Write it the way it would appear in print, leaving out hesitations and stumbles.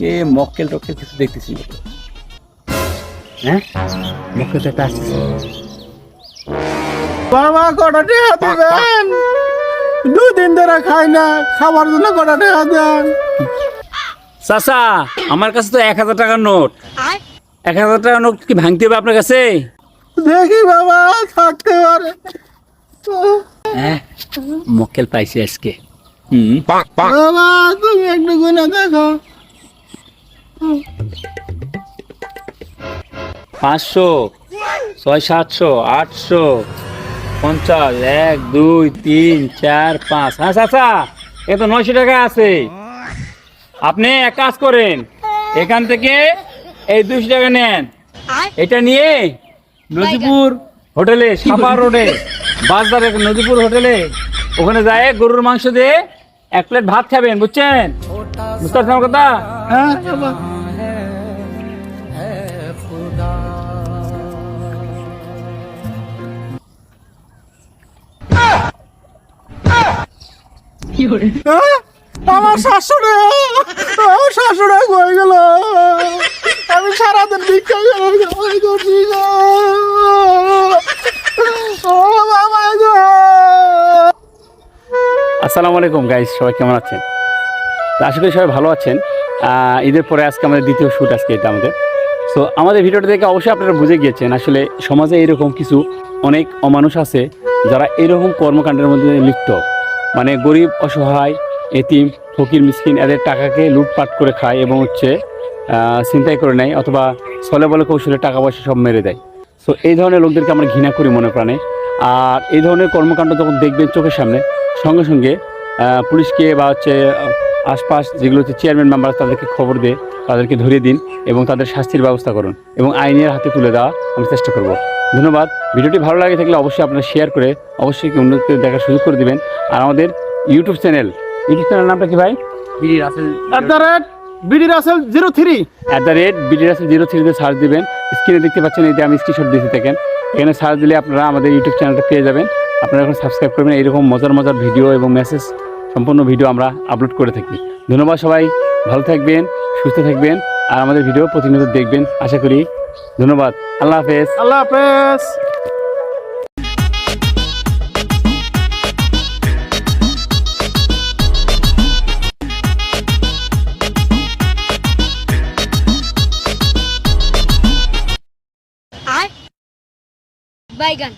আজকে মক্কেল টক্কেল কিছু দেখতেছি না। হ্যাঁ, মক্কেল একটা আসছে। বাবা কটা টাকা দিবেন? দুদিন ধরে খাই না, খাবার জন্য কটা টাকা দেন? চাচা, আমার কাছে তো 1000 টাকার নোট। 1000 টাকার নোট কি ভাঙতে হবে আপনার কাছে? দেখি বাবা, থাকতে পারে। হ্যাঁ, মক্কেল পাইছি আজকে। বাবা তুমি একটু গুনে দেখো। 500, 600, 700, 800, 50, 1, 2, 3, 4, 5। হ্যাঁ চাচা, এ তো 900 টাকা আছে। আপনি এক কাজ করেন, এখান থেকে এই 200 টাকা নেন, এটা নিয়ে নদীপুর হোটেলে, সাপার রোডে বাজারে নদীপুর হোটেলে, ওখানে যায় গরুর মাংস দিয়ে 1 প্লেট ভাত খাবেন, বুঝছেন? বুঝতে পারছেন আমার কথা? হ্যাঁ বাবা। হ্যাঁ? আমার শাশুড়ে হয়ে গেল। আমি সারাদিন ভিক্ষা করে কামাই করছি গো। ও বাবা গো। আসসালামু আলাইকুম গাইস, সবাই কেমন আছেন? তো আশা করি সবাই ভালো আছেন। ঈদের পরে আজকে আমাদের দ্বিতীয় শ্যুট, আজকে এটা আমাদের। সো আমাদের ভিডিওটা দেখে অবশ্যই আপনারা বুঝে গিয়েছেন আসলে সমাজে এরকম কিছু অনেক অমানুষ আছে যারা এরকম কর্মকাণ্ডের মধ্যে লিপ্ত। মানে গরিব, অসহায়, এতিম, ফকির, মিসকিন এদের টাকাকে লুটপাট করে খায় এবং ছিনতাই করে নেয়, অথবা ছলে বলে কৌশলে টাকা পয়সা সব মেরে দেয়। সো এই ধরনের লোকদেরকে আমরা ঘৃণা করি মনে প্রাণে। আর এই ধরনের কর্মকাণ্ড যখন দেখবেন চোখের সামনে, সঙ্গে সঙ্গে পুলিশকে বা আশপাশ যেগুলো চেয়ারম্যান মেম্বার তাদেরকে খবর দিয়ে তাদেরকে ধরিয়ে দিন এবং তাদের শাস্তির ব্যবস্থা করুন এবং আইনের হাতে তুলে দেওয়া আমি চেষ্টা করব। ধন্যবাদ। ভিডিওটি ভালো লাগে থাকলে অবশ্যই আপনারা শেয়ার করে অবশ্যই অন্যকে দেখার সুযোগ করে দিবেন। আর আমাদের ইউটিউব চ্যানেল নামটা কি ভাই? BD Russell 03 @BD Russell 03 search দিবেন। স্ক্রিনে দেখতে পাচ্ছেন, এই যে আমি স্ক্রিনশট দিয়েছি দেখেন, এখানে সার্চ দিলে আপনারা আমাদের ইউটিউব চ্যানেলটা পেয়ে যাবেন। আপনারা এখন সাবস্ক্রাইব করবেন। এইরকম মজার মজার ভিডিও এবং মেসেজ সম্পূর্ণ ভিডিও আমরা আপলোড করে থাকি। ধন্যবাদ। সবাই ভালো থাকবেন, সুস্থ থাকবেন আর আমাদের ভিডিও প্রতিনিয়ত দেখবেন আশা করি। ধন্যবাদ। আল্লাহ হাফেজ। আল্লাহ হাফেজ। বাইগান